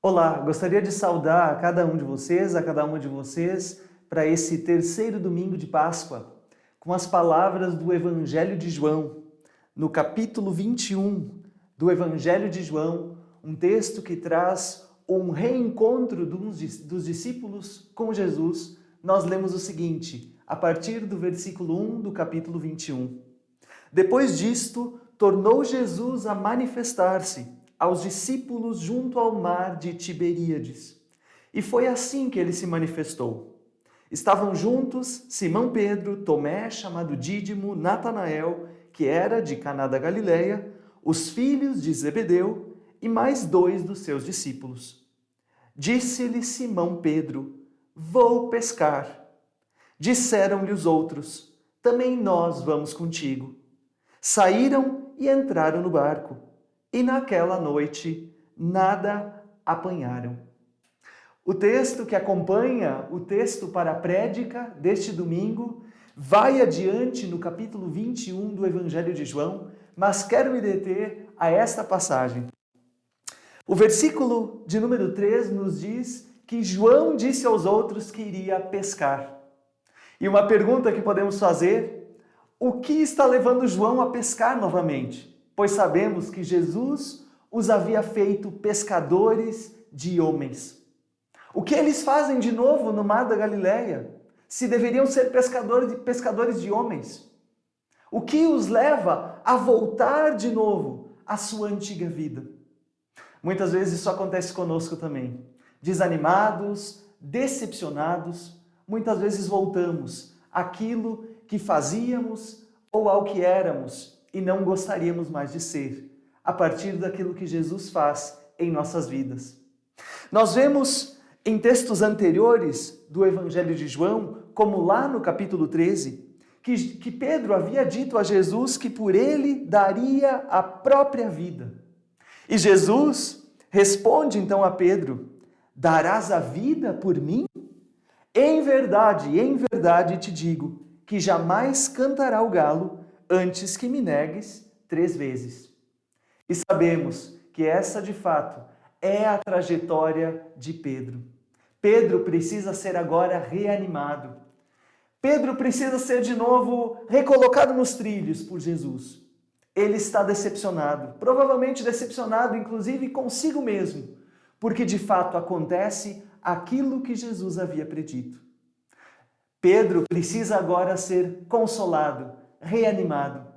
Olá, gostaria de saudar a cada um de vocês, a cada uma de vocês, para esse terceiro domingo de Páscoa, com as palavras do Evangelho de João, no capítulo 21 do Evangelho de João, um texto que traz um reencontro dos discípulos com Jesus. Nós lemos o seguinte, a partir do versículo 1 do capítulo 21. Depois disto, tornou Jesus a manifestar-se aos discípulos junto ao mar de Tiberíades. E foi assim que ele se manifestou. Estavam juntos Simão Pedro, Tomé, chamado Dídimo, Natanael, que era de Caná da Galileia, os filhos de Zebedeu e mais 2 dos seus discípulos. Disse-lhe Simão Pedro: vou pescar. Disseram-lhe os outros: também nós vamos contigo. Saíram e entraram no barco. E naquela noite nada apanharam. O texto que acompanha o texto para a prédica deste domingo vai adiante no capítulo 21 do Evangelho de João, mas quero me deter a esta passagem. O versículo de número 3 nos diz que João disse aos outros que iria pescar. E uma pergunta que podemos fazer: o que está levando João a pescar novamente? Pois sabemos que Jesus os havia feito pescadores de homens. O que eles fazem de novo no mar da Galileia, se deveriam ser pescadores de homens? O que os leva a voltar de novo à sua antiga vida? Muitas vezes isso acontece conosco também. Desanimados, decepcionados, muitas vezes voltamos àquilo que fazíamos ou ao que éramos e não gostaríamos mais de ser, a partir daquilo que Jesus faz em nossas vidas. Nós vemos em textos anteriores do Evangelho de João, como lá no capítulo 13, que Pedro havia dito a Jesus que por ele daria a própria vida. E Jesus responde então a Pedro: darás a vida por mim? Em verdade te digo que jamais cantará o galo antes que me negues 3 vezes. E sabemos que essa, de fato, é a trajetória de Pedro. Pedro precisa ser agora reanimado. Pedro precisa ser de novo recolocado nos trilhos por Jesus. Ele está decepcionado, provavelmente decepcionado, inclusive consigo mesmo, porque de fato acontece aquilo que Jesus havia predito. Pedro precisa agora ser consolado, reanimado.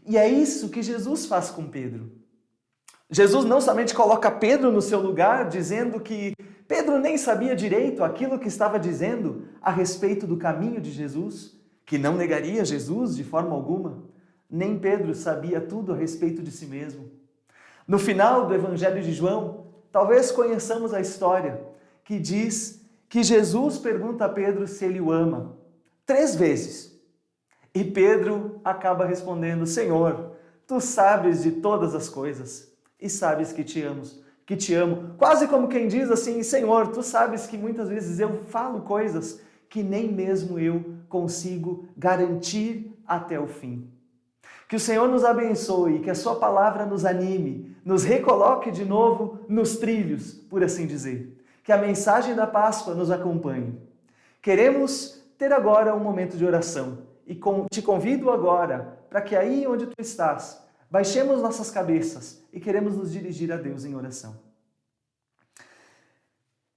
E é isso que Jesus faz com Pedro. Jesus não somente coloca Pedro no seu lugar, dizendo que Pedro nem sabia direito aquilo que estava dizendo a respeito do caminho de Jesus, que não negaria Jesus de forma alguma. Nem Pedro sabia tudo a respeito de si mesmo. No final do Evangelho de João, talvez conheçamos a história que diz que Jesus pergunta a Pedro se ele o ama 3 vezes. E Pedro acaba respondendo: Senhor, tu sabes de todas as coisas e sabes que te amo. Quase como quem diz assim: Senhor, tu sabes que muitas vezes eu falo coisas que nem mesmo eu consigo garantir até o fim. Que o Senhor nos abençoe, que a sua palavra nos anime, nos recoloque de novo nos trilhos, por assim dizer. Que a mensagem da Páscoa nos acompanhe. Queremos ter agora um momento de oração. E te convido agora para que aí onde tu estás, baixemos nossas cabeças e queremos nos dirigir a Deus em oração.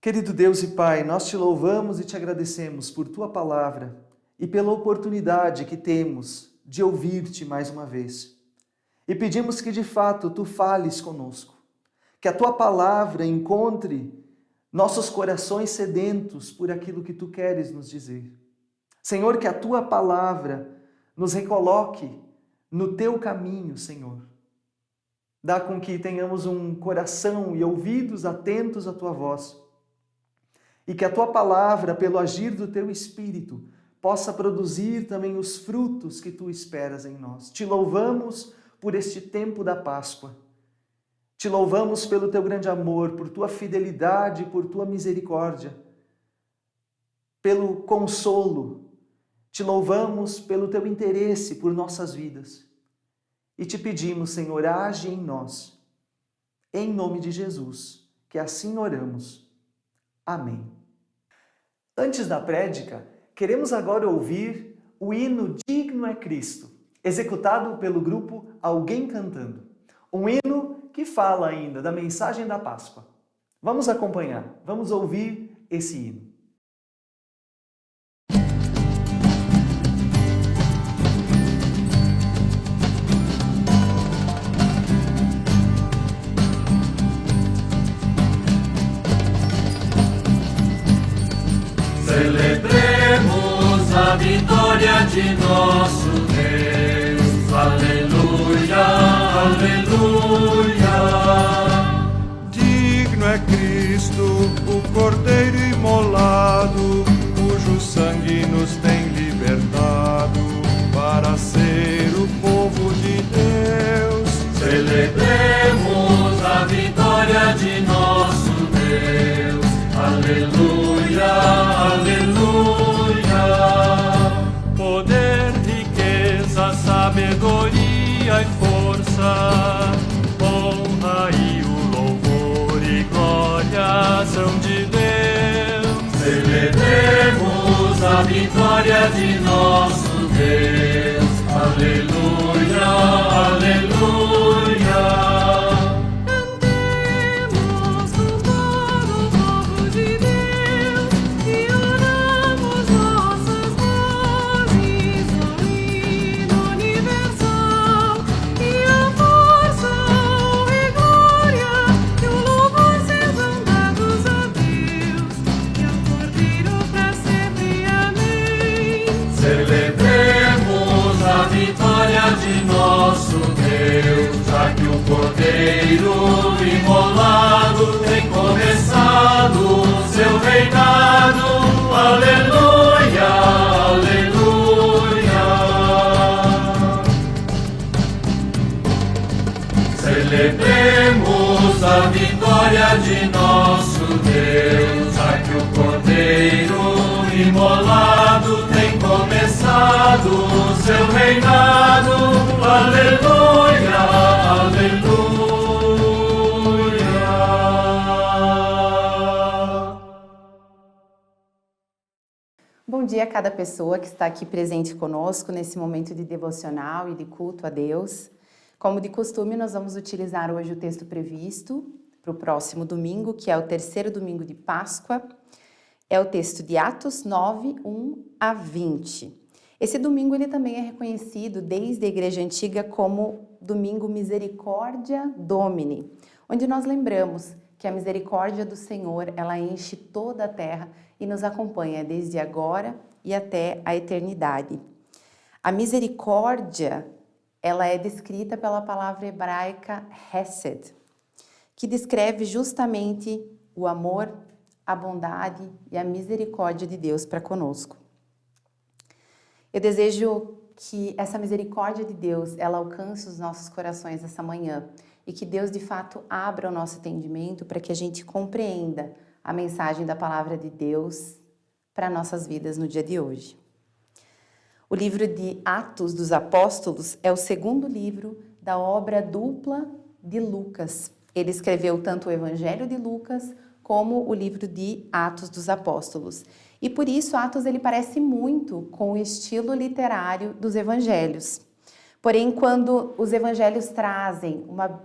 Querido Deus e Pai, nós te louvamos e te agradecemos por tua palavra e pela oportunidade que temos de ouvir-te mais uma vez. E pedimos que de fato tu fales conosco, que a tua palavra encontre nossos corações sedentos por aquilo que tu queres nos dizer. Senhor, que a tua palavra nos recoloque no teu caminho, Senhor. Dá com que tenhamos um coração e ouvidos atentos à tua voz. E que a tua palavra, pelo agir do teu Espírito, possa produzir também os frutos que tu esperas em nós. Te louvamos por este tempo da Páscoa. Te louvamos pelo teu grande amor, por tua fidelidade, por tua misericórdia, pelo consolo. Te louvamos pelo teu interesse por nossas vidas. E te pedimos, Senhor, age em nós. Em nome de Jesus, que assim oramos. Amém. Antes da prédica, queremos agora ouvir o hino Digno é Cristo, executado pelo grupo Alguém Cantando. Um hino que fala ainda da mensagem da Páscoa. Vamos acompanhar, vamos ouvir esse hino. Celebremos a vitória de nosso Deus. Aleluia, aleluia. Digno é Cristo, o Cordeiro imolado, cujo sangue nos tem libertado para ser o povo de Deus. Celebremos a vitória de nosso Deus. Aleluia, aleluia. Poder, riqueza, sabedoria e força, honra e o louvor e glória são de Deus. Celebremos a vitória de nosso Deus. Aleluia, aleluia. Celebremos a vitória de nosso Deus, já que o Cordeiro imolado tem começado o seu reinado. Aleluia, aleluia. Celebremos a vitória de nosso Deus, já que o Cordeiro imolado tem começado o seu reinado. Aleluia, aleluia. Bom dia a cada pessoa que está aqui presente conosco nesse momento de devocional e de culto a Deus. Como de costume, nós vamos utilizar hoje o texto previsto para o próximo domingo, que é o terceiro domingo de Páscoa. É o texto de Atos 9, 1 a 20. Esse domingo ele também é reconhecido desde a Igreja Antiga como Domingo Misericórdia Domini, onde nós lembramos que a misericórdia do Senhor, ela enche toda a terra e nos acompanha desde agora e até a eternidade. A misericórdia, ela é descrita pela palavra hebraica Hesed, que descreve justamente o amor, a bondade e a misericórdia de Deus para conosco. Eu desejo que essa misericórdia de Deus, ela alcance os nossos corações essa manhã e que Deus, de fato, abra o nosso entendimento para que a gente compreenda a mensagem da palavra de Deus para nossas vidas no dia de hoje. O livro de Atos dos Apóstolos é o segundo livro da obra dupla de Lucas. Ele escreveu tanto o Evangelho de Lucas como o livro de Atos dos Apóstolos. E por isso Atos ele parece muito com o estilo literário dos evangelhos. Porém, quando os evangelhos trazem uma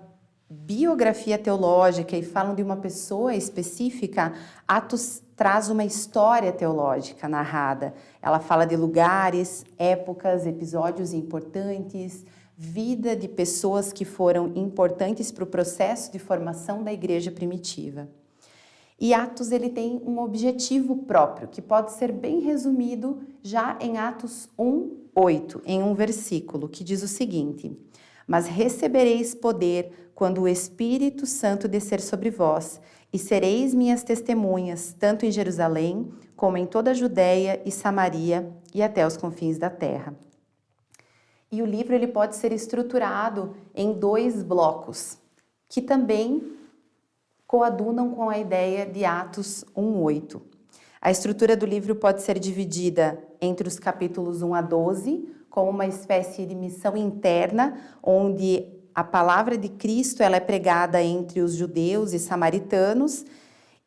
biografia teológica e falam de uma pessoa específica, Atos traz uma história teológica narrada. Ela fala de lugares, épocas, episódios importantes, vida de pessoas que foram importantes para o processo de formação da igreja primitiva. E Atos ele tem um objetivo próprio, que pode ser bem resumido já em Atos 1:8, em um versículo, que diz o seguinte: mas recebereis poder quando o Espírito Santo descer sobre vós, e sereis minhas testemunhas, tanto em Jerusalém, como em toda a Judéia e Samaria, e até os confins da terra. E o livro ele pode ser estruturado em 2 blocos, que também coadunam com a ideia de Atos 1:8. A estrutura do livro pode ser dividida entre os capítulos 1 a 12, como uma espécie de missão interna, onde a palavra de Cristo ela é pregada entre os judeus e samaritanos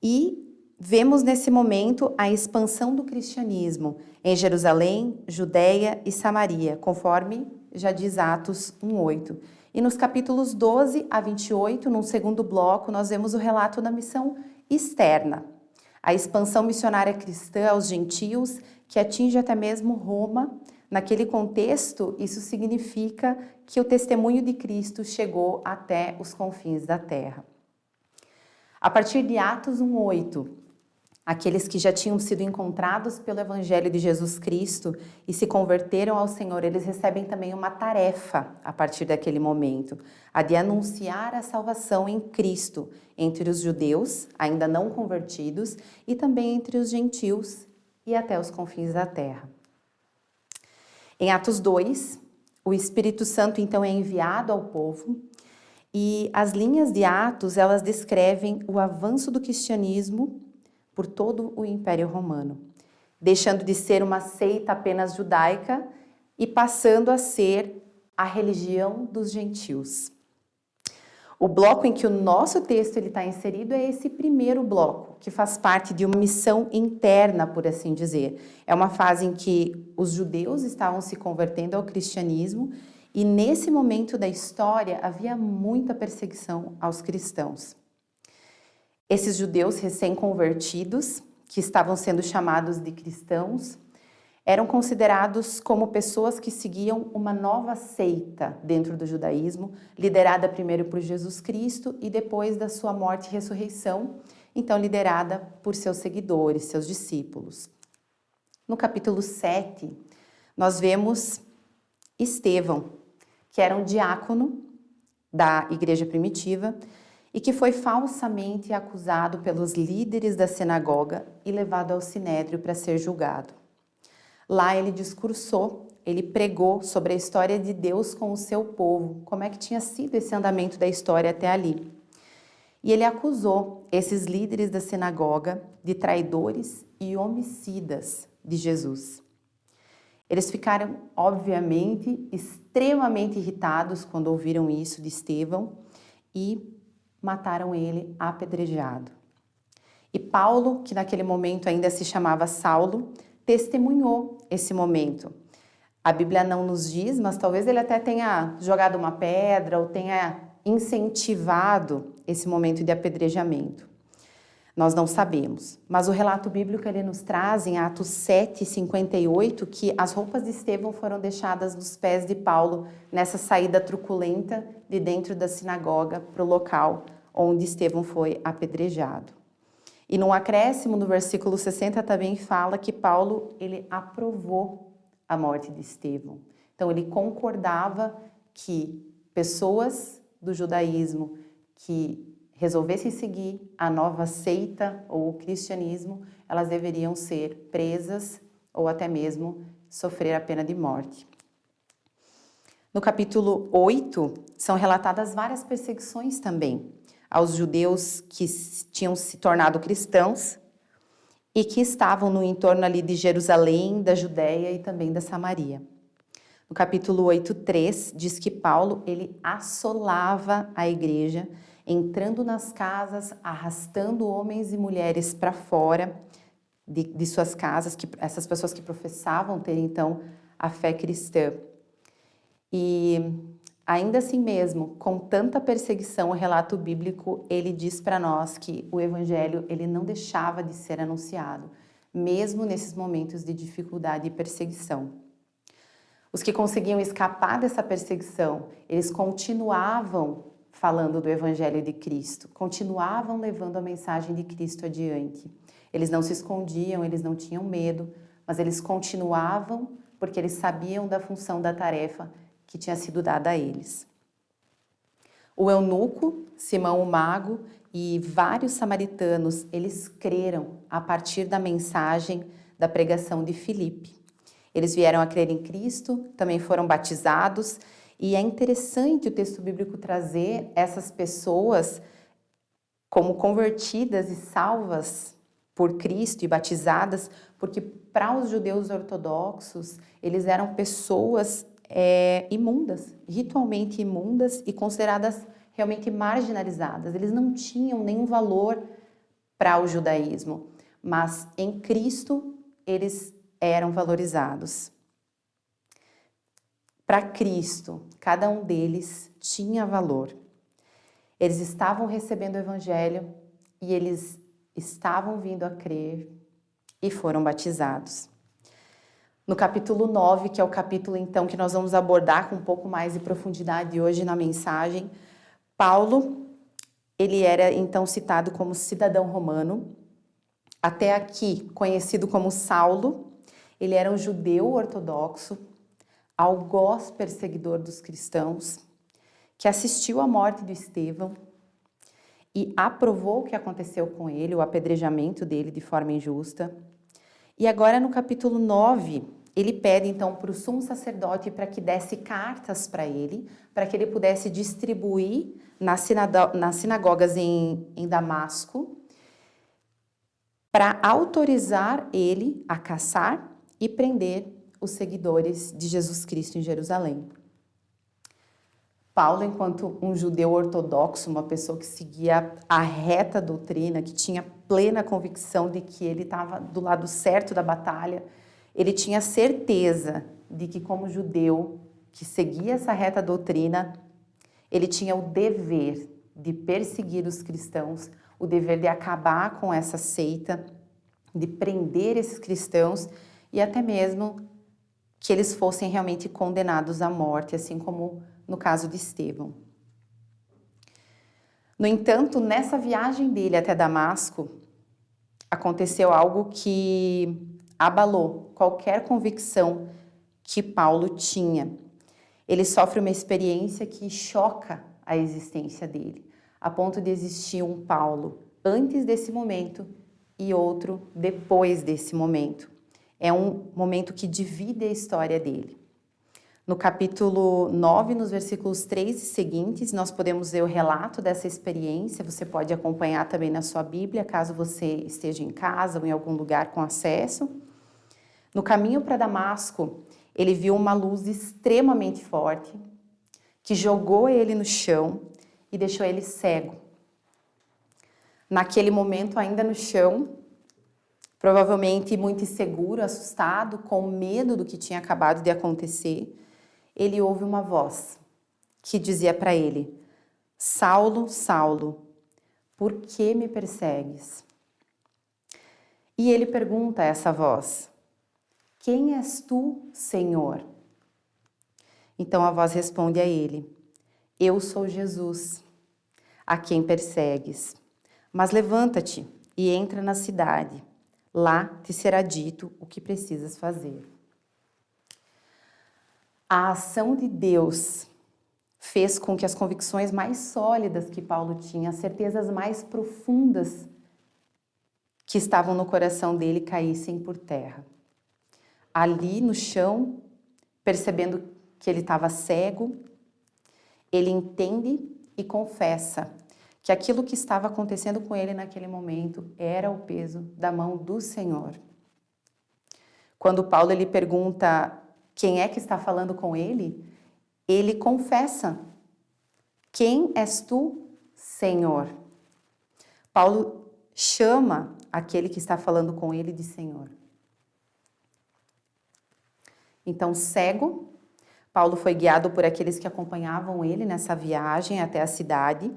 e vemos nesse momento a expansão do cristianismo em Jerusalém, Judeia e Samaria, conforme já diz Atos 1:8. E nos capítulos 12 a 28, num segundo bloco, nós vemos o relato da missão externa, a expansão missionária cristã aos gentios, que atinge até mesmo Roma. Naquele contexto, isso significa que o testemunho de Cristo chegou até os confins da terra. A partir de Atos 1:8, aqueles que já tinham sido encontrados pelo Evangelho de Jesus Cristo e se converteram ao Senhor, eles recebem também uma tarefa a partir daquele momento, a de anunciar a salvação em Cristo entre os judeus, ainda não convertidos, e também entre os gentios e até os confins da terra. Em Atos 2, o Espírito Santo então é enviado ao povo e as linhas de Atos, elas descrevem o avanço do cristianismo por todo o Império Romano, deixando de ser uma seita apenas judaica e passando a ser a religião dos gentios. O bloco em que o nosso texto está inserido é esse primeiro bloco, que faz parte de uma missão interna, por assim dizer. É uma fase em que os judeus estavam se convertendo ao cristianismo e nesse momento da história havia muita perseguição aos cristãos. Esses judeus recém-convertidos, que estavam sendo chamados de cristãos, eram considerados como pessoas que seguiam uma nova seita dentro do judaísmo, liderada primeiro por Jesus Cristo e depois da sua morte e ressurreição, então liderada por seus seguidores, seus discípulos. No capítulo 7, nós vemos Estevão, que era um diácono da igreja primitiva e que foi falsamente acusado pelos líderes da sinagoga e levado ao sinédrio para ser julgado. Lá ele discursou, ele pregou sobre a história de Deus com o seu povo, como é que tinha sido esse andamento da história até ali. E ele acusou esses líderes da sinagoga de traidores e homicidas de Jesus. Eles ficaram, obviamente, extremamente irritados quando ouviram isso de Estevão e mataram ele apedrejado. E Paulo, que naquele momento ainda se chamava Saulo, testemunhou esse momento. A Bíblia não nos diz, mas talvez ele até tenha jogado uma pedra ou tenha incentivado esse momento de apedrejamento. Nós não sabemos, mas o relato bíblico ele nos traz em Atos 7:58 que as roupas de Estevão foram deixadas nos pés de Paulo nessa saída truculenta de dentro da sinagoga para o local onde Estevão foi apedrejado. E num acréscimo, no versículo 60 também fala que Paulo ele aprovou a morte de Estevão. Então ele concordava que pessoas do judaísmo que resolvessem seguir a nova seita ou o cristianismo, elas deveriam ser presas ou até mesmo sofrer a pena de morte. No capítulo 8, são relatadas várias perseguições também aos judeus que tinham se tornado cristãos e que estavam no entorno ali de Jerusalém, da Judeia e também da Samaria. No capítulo 8:3, diz que Paulo, ele assolava a igreja, entrando nas casas, arrastando homens e mulheres para fora de suas casas, essas pessoas que professavam ter, então, a fé cristã. E ainda assim mesmo, com tanta perseguição, o relato bíblico, ele diz para nós que o evangelho, ele não deixava de ser anunciado, mesmo nesses momentos de dificuldade e perseguição. Os que conseguiam escapar dessa perseguição, eles continuavam falando do evangelho de Cristo, continuavam levando a mensagem de Cristo adiante. Eles não se escondiam, eles não tinham medo, mas eles continuavam porque eles sabiam da função da tarefa que tinha sido dada a eles. O eunuco, Simão o mago e vários samaritanos, eles creram a partir da mensagem da pregação de Filipe. Eles vieram a crer em Cristo, também foram batizados, e é interessante o texto bíblico trazer essas pessoas como convertidas e salvas por Cristo e batizadas, porque para os judeus ortodoxos, eles eram pessoas imundas, ritualmente imundas e consideradas realmente marginalizadas. Eles não tinham nenhum valor para o judaísmo, mas em Cristo eles eram valorizados. Para Cristo, cada um deles tinha valor. Eles estavam recebendo o Evangelho e eles estavam vindo a crer e foram batizados. No capítulo 9, que é o capítulo então que nós vamos abordar com um pouco mais de profundidade hoje na mensagem, Paulo, ele era então citado como cidadão romano, até aqui conhecido como Saulo. Ele era um judeu ortodoxo, algoz perseguidor dos cristãos, que assistiu à morte de Estevão e aprovou o que aconteceu com ele, o apedrejamento dele de forma injusta. E agora no capítulo 9, ele pede então para o sumo sacerdote para que desse cartas para ele, para que ele pudesse distribuir nas sinagogas em Damasco, para autorizar ele a caçar e prender os seguidores de Jesus Cristo em Jerusalém. Paulo, enquanto um judeu ortodoxo, uma pessoa que seguia a reta doutrina, que tinha plena convicção de que ele estava do lado certo da batalha, ele tinha certeza de que, como judeu que seguia essa reta doutrina, ele tinha o dever de perseguir os cristãos, o dever de acabar com essa seita, de prender esses cristãos e até mesmo que eles fossem realmente condenados à morte, assim como no caso de Estevão. No entanto, nessa viagem dele até Damasco, aconteceu algo que abalou qualquer convicção que Paulo tinha. Ele sofre uma experiência que choca a existência dele, a ponto de existir um Paulo antes desse momento e outro depois desse momento. É um momento que divide a história dele. No capítulo 9, nos versículos 3 e seguintes, nós podemos ver o relato dessa experiência. Você pode acompanhar também na sua Bíblia, caso você esteja em casa ou em algum lugar com acesso. No caminho para Damasco, ele viu uma luz extremamente forte que jogou ele no chão e deixou ele cego. Naquele momento, ainda no chão, provavelmente muito inseguro, assustado, com medo do que tinha acabado de acontecer, ele ouve uma voz que dizia para ele: Saulo, Saulo, por que me persegues? E ele pergunta a essa voz: quem és tu, Senhor? Então a voz responde a ele: eu sou Jesus, a quem persegues. Mas levanta-te e entra na cidade. Lá te será dito o que precisas fazer. A ação de Deus fez com que as convicções mais sólidas que Paulo tinha, as certezas mais profundas que estavam no coração dele caíssem por terra. Ali no chão, percebendo que ele estava cego, ele entende e confessa que aquilo que estava acontecendo com ele naquele momento era o peso da mão do Senhor. Quando Paulo ele pergunta quem é que está falando com ele, ele confessa: quem és tu, Senhor? Paulo chama aquele que está falando com ele de Senhor. Então, cego, Paulo foi guiado por aqueles que acompanhavam ele nessa viagem até a cidade,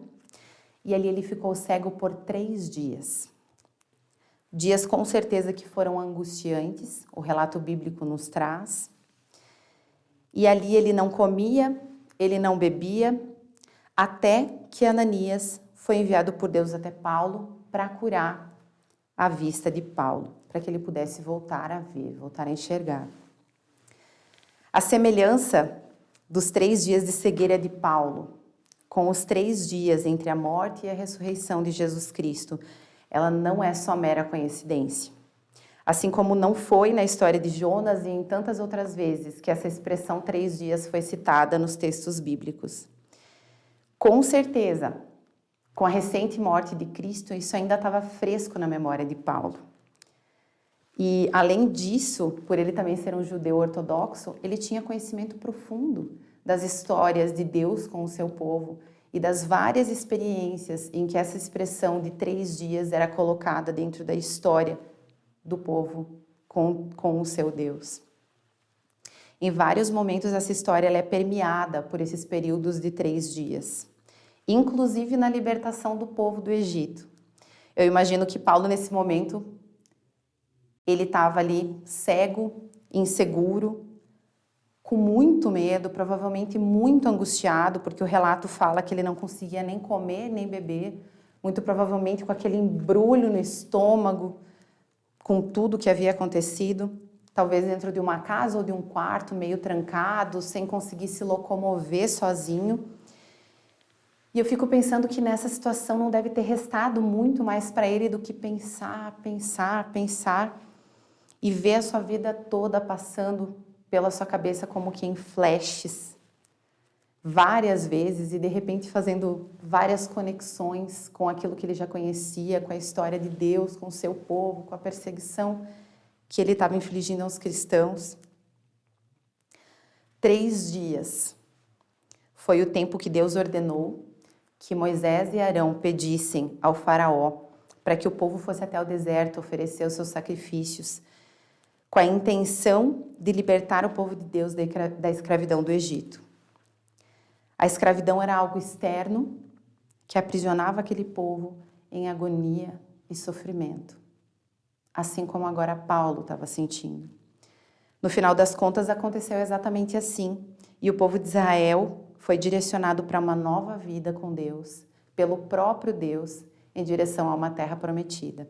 e ali ele ficou cego por 3 dias. Dias com certeza que foram angustiantes, o relato bíblico nos traz. E ali ele não comia, ele não bebia, até que Ananias foi enviado por Deus até Paulo para curar a vista de Paulo, para que ele pudesse voltar a ver, voltar a enxergar. A semelhança dos 3 dias de cegueira de Paulo com os 3 dias entre a morte e a ressurreição de Jesus Cristo, ela não é só mera coincidência. Assim como não foi na história de Jonas e em tantas outras vezes que essa expressão 3 dias foi citada nos textos bíblicos. Com certeza, com a recente morte de Cristo, isso ainda estava fresco na memória de Paulo. E, além disso, por ele também ser um judeu ortodoxo, ele tinha conhecimento profundo das histórias de Deus com o seu povo e das várias experiências em que essa expressão de 3 dias era colocada dentro da história do povo com o seu Deus. Em vários momentos, essa história ela é permeada por esses períodos de 3 dias, inclusive na libertação do povo do Egito. Eu imagino que Paulo, nesse momento, ele estava ali cego, inseguro, com muito medo, provavelmente muito angustiado, porque o relato fala que ele não conseguia nem comer nem beber, muito provavelmente com aquele embrulho no estômago, com tudo que havia acontecido, talvez dentro de uma casa ou de um quarto meio trancado, sem conseguir se locomover sozinho. E eu fico pensando que nessa situação não deve ter restado muito mais para ele do que pensar e ver a sua vida toda passando pela sua cabeça como que em flashes, várias vezes, e de repente fazendo várias conexões com aquilo que ele já conhecia, com a história de Deus, com o seu povo, com a perseguição que ele estava infligindo aos cristãos. 3 dias foi o tempo que Deus ordenou que Moisés e Arão pedissem ao faraó para que o povo fosse até o deserto oferecer os seus sacrifícios, com a intenção de libertar o povo de Deus da escravidão do Egito. A escravidão era algo externo que aprisionava aquele povo em agonia e sofrimento, assim como agora Paulo estava sentindo. No final das contas, aconteceu exatamente assim, e o povo de Israel foi direcionado para uma nova vida com Deus, pelo próprio Deus, em direção a uma terra prometida.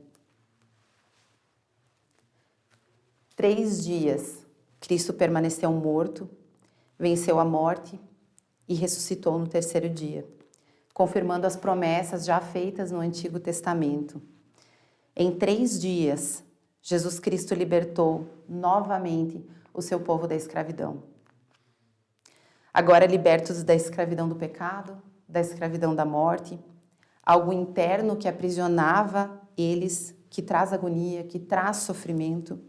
3 dias, Cristo permaneceu morto, venceu a morte e ressuscitou no 3º dia, confirmando as promessas já feitas no Antigo Testamento. Em 3 dias, Jesus Cristo libertou novamente o seu povo da escravidão. Agora libertos da escravidão do pecado, da escravidão da morte, algo interno que aprisionava eles, que traz agonia, que traz sofrimento,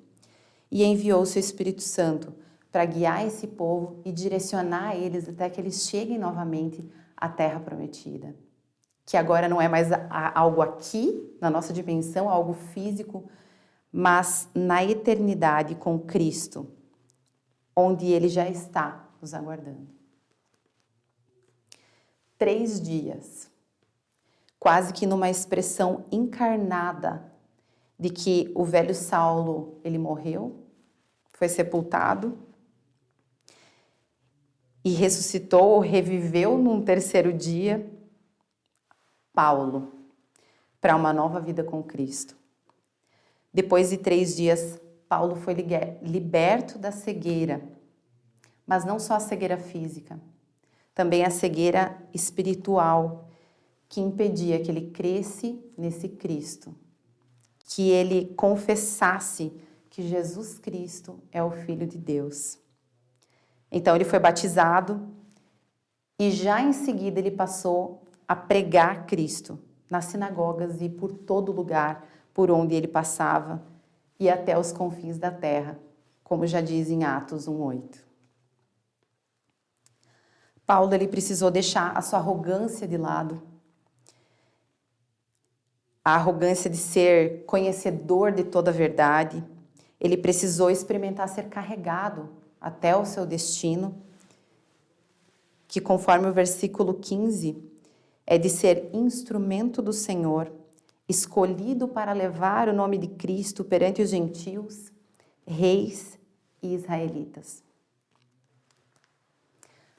e enviou o seu Espírito Santo para guiar esse povo e direcionar eles até que eles cheguem novamente à terra prometida. Que agora não é mais algo aqui, na nossa dimensão, algo físico, mas na eternidade com Cristo, onde Ele já está nos aguardando. 3 dias, quase que numa expressão encarnada de que o velho Saulo, ele morreu, foi sepultado e ressuscitou, reviveu num 3º dia, Paulo, para uma nova vida com Cristo. Depois de 3 dias, Paulo foi liberto da cegueira, mas não só a cegueira física, também a cegueira espiritual, que impedia que ele cresce nesse Cristo, que ele confessasse que Jesus Cristo é o Filho de Deus. Então ele foi batizado e já em seguida ele passou a pregar Cristo nas sinagogas e por todo lugar por onde ele passava e até os confins da terra, como já diz em Atos 1:8. Paulo ele precisou deixar a sua arrogância de lado, a arrogância de ser conhecedor de toda a verdade. Ele precisou experimentar ser carregado até o seu destino, que conforme o versículo 15, é de ser instrumento do Senhor, escolhido para levar o nome de Cristo perante os gentios, reis e israelitas.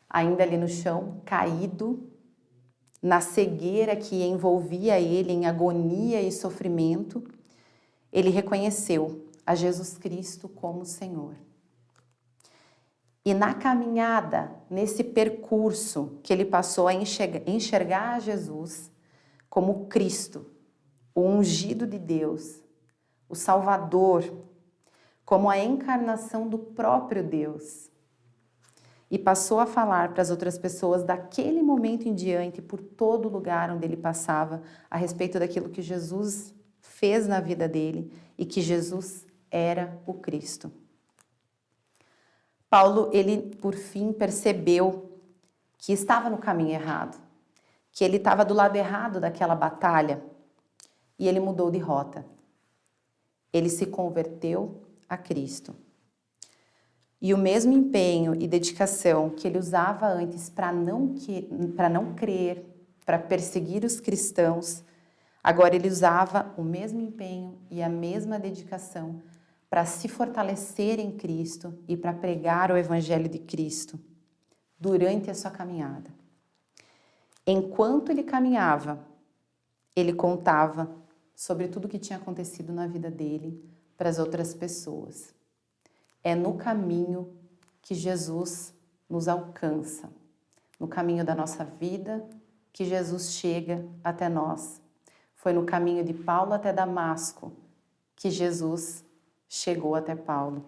Ainda ali no chão, caído, na cegueira que envolvia ele em agonia e sofrimento, ele reconheceu a Jesus Cristo como Senhor. E na caminhada, nesse percurso que ele passou a enxergar a Jesus como Cristo, o ungido de Deus, o Salvador, como a encarnação do próprio Deus, e passou a falar para as outras pessoas daquele momento em diante, por todo lugar onde ele passava, a respeito daquilo que Jesus fez na vida dele e que Jesus era o Cristo. Paulo, ele por fim percebeu que estava no caminho errado, que ele estava do lado errado daquela batalha e ele mudou de rota. Ele se converteu a Cristo. E o mesmo empenho e dedicação que ele usava antes para não crer, para perseguir os cristãos, agora ele usava o mesmo empenho e a mesma dedicação para se fortalecer em Cristo e para pregar o Evangelho de Cristo durante a sua caminhada. Enquanto ele caminhava, ele contava sobre tudo o que tinha acontecido na vida dele para as outras pessoas. É no caminho que Jesus nos alcança, no caminho da nossa vida que Jesus chega até nós. Foi no caminho de Paulo até Damasco que Jesus chegou até Paulo.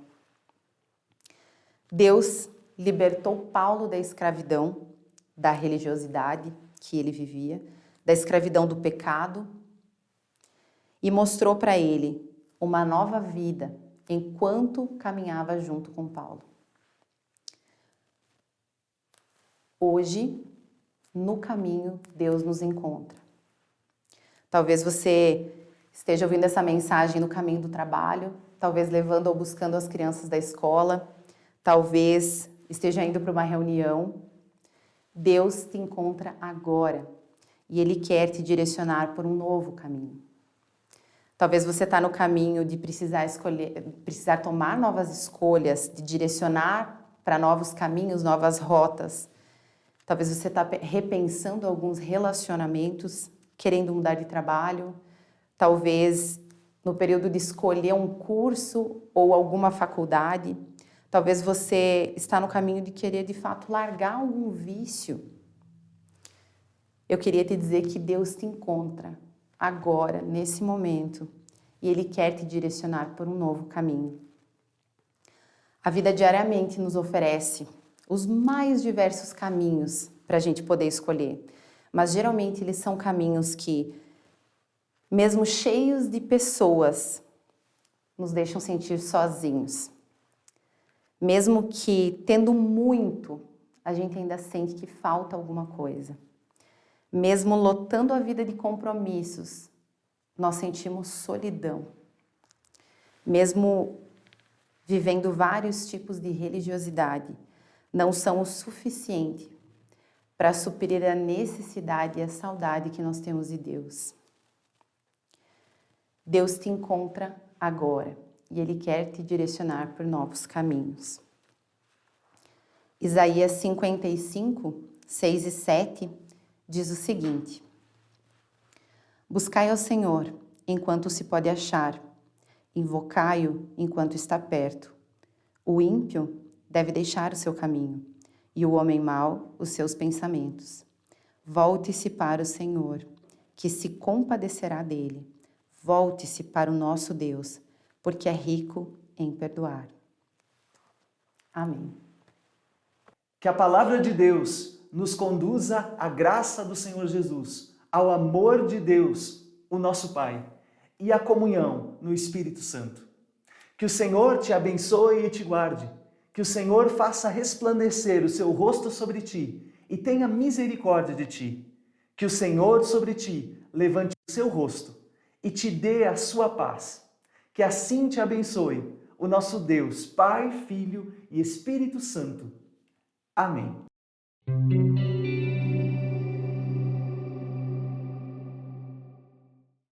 Deus libertou Paulo da escravidão, da religiosidade que ele vivia, da escravidão do pecado e mostrou para ele uma nova vida enquanto caminhava junto com Paulo. Hoje, no caminho, Deus nos encontra. Talvez você esteja ouvindo essa mensagem no caminho do trabalho, talvez levando ou buscando as crianças da escola, talvez esteja indo para uma reunião. Deus te encontra agora e Ele quer te direcionar por um novo caminho. Talvez você está no caminho de precisar tomar novas escolhas, de direcionar para novos caminhos, novas rotas. Talvez você está repensando alguns relacionamentos, querendo mudar de trabalho. Talvez no período de escolher um curso ou alguma faculdade. Talvez você está no caminho de querer, de fato, largar algum vício. Eu queria te dizer que Deus te encontra agora, nesse momento, e Ele quer te direcionar por um novo caminho. A vida diariamente nos oferece os mais diversos caminhos para a gente poder escolher, mas geralmente eles são caminhos que, mesmo cheios de pessoas, nos deixam sentir sozinhos. Mesmo que, tendo muito, a gente ainda sente que falta alguma coisa. Mesmo lotando a vida de compromissos, nós sentimos solidão. Mesmo vivendo vários tipos de religiosidade, não são o suficiente para suprir a necessidade e a saudade que nós temos de Deus. Deus te encontra agora e Ele quer te direcionar por novos caminhos. Isaías 55, 6 e 7 diz o seguinte: buscai ao Senhor enquanto se pode achar, invocai-o enquanto está perto. O ímpio deve deixar o seu caminho, e o homem mau os seus pensamentos. Volte-se para o Senhor, que se compadecerá dele. Volte-se para o nosso Deus, porque é rico em perdoar. Amém. Que a palavra de Deus nos conduza à graça do Senhor Jesus, ao amor de Deus, o nosso Pai, e à comunhão no Espírito Santo. Que o Senhor te abençoe e te guarde. Que o Senhor faça resplandecer o seu rosto sobre ti e tenha misericórdia de ti. Que o Senhor sobre ti levante o seu rosto e te dê a sua paz. Que assim te abençoe o nosso Deus, Pai, Filho e Espírito Santo. Amém.